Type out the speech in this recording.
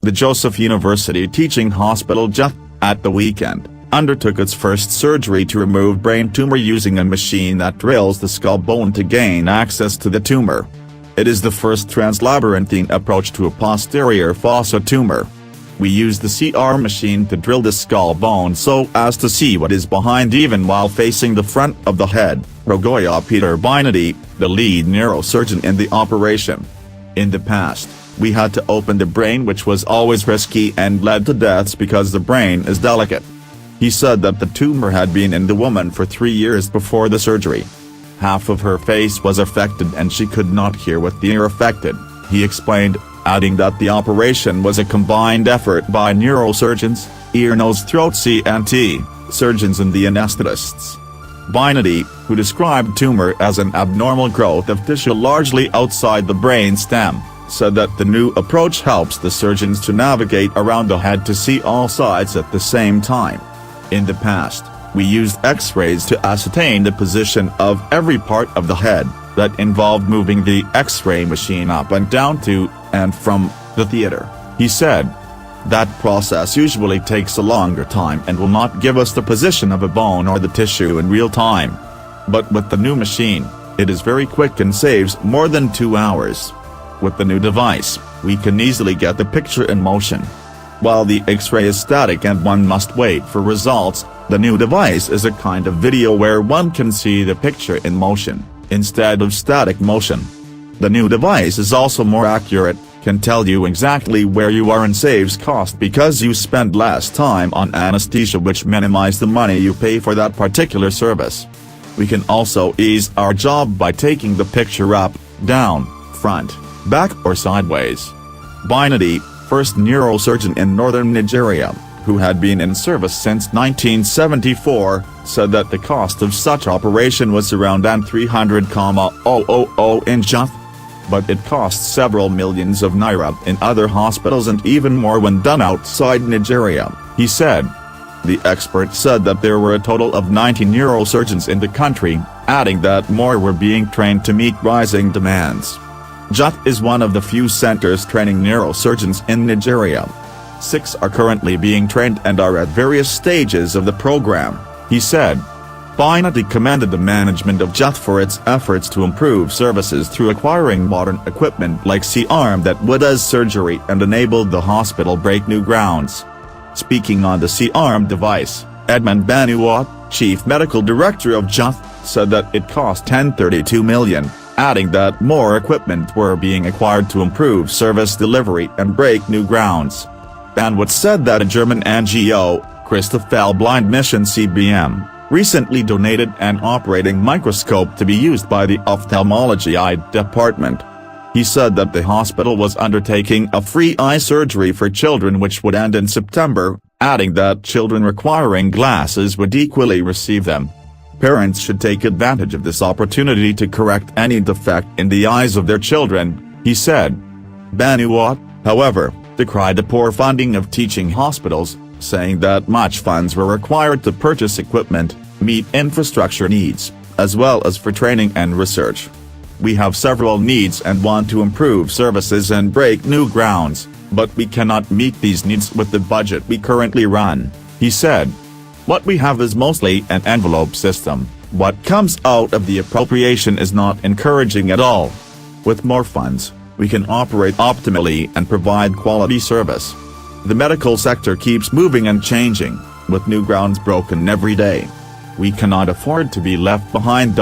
The Joseph University Teaching Hospital JUTH, at the weekend, undertook its first surgery to remove brain tumor using a machine that drills the skull bone to gain access to the tumor. It is the first translabyrinthine approach to a posterior fossa tumor. We use the CR machine to drill the skull bone so as to see what is behind even while facing the front of the head, Rogoya Peter Binety, the lead neurosurgeon in the operation. In the past, we had to open the brain, which was always risky and led to deaths because the brain is delicate. He said that the tumor had been in the woman for 3 years before the surgery. Half of her face was affected and she could not hear with the ear affected, he explained, adding that the operation was a combined effort by neurosurgeons, ear nose throat CNT, surgeons and the anesthetists. Binety, who described tumor as an abnormal growth of tissue largely outside the brain stem, said that the new approach helps the surgeons to navigate around the head to see all sides at the same time. In the past, we used X-rays to ascertain the position of every part of the head, that involved moving the X-ray machine up and down to and from the theater, he said. That process usually takes a longer time and will not give us the position of a bone or the tissue in real time. But with the new machine, it is very quick and saves more than 2 hours. With the new device, we can easily get the picture in motion. While the X-ray is static and one must wait for results, the new device is a kind of video where one can see the picture in motion, instead of static motion. The new device is also more accurate, can tell you exactly where you are and saves cost because you spend less time on anesthesia, which minimizes the money you pay for that particular service. We can also ease our job by taking the picture up, down, front, back or sideways. Binety, first neurosurgeon in northern Nigeria, who had been in service since 1974, said that the cost of such operation was around $300,000 in JUTH. But it costs several millions of naira in other hospitals and even more when done outside Nigeria, he said. The expert said that there were a total of 90 neurosurgeons in the country, adding that more were being trained to meet rising demands. JUTH is one of the few centers training neurosurgeons in Nigeria. 6 are currently being trained and are at various stages of the program, he said. Binety commended the management of JUTH for its efforts to improve services through acquiring modern equipment like C-arm that does surgery and enabled the hospital break new grounds. Speaking on the C-arm device, Edmund Banuwa, chief medical director of JUTH, said that it cost $10.32 million, adding that more equipment were being acquired to improve service delivery and break new grounds. Banuwa said that a German NGO, Christoffel Blind Mission CBM, recently donated an operating microscope to be used by the ophthalmology eye department. He said that the hospital was undertaking a free eye surgery for children which would end in September, adding that children requiring glasses would equally receive them. Parents should take advantage of this opportunity to correct any defect in the eyes of their children, he said. Banuwa, however, decried the poor funding of teaching hospitals, saying that much funds were required to purchase equipment, meet infrastructure needs, as well as for training and research. We have several needs and want to improve services and break new grounds, but we cannot meet these needs with the budget we currently run, he said. What we have is mostly an envelope system. What comes out of the appropriation is not encouraging at all. With more funds, we can operate optimally and provide quality service. The medical sector keeps moving and changing, with new grounds broken every day. We cannot afford to be left behind.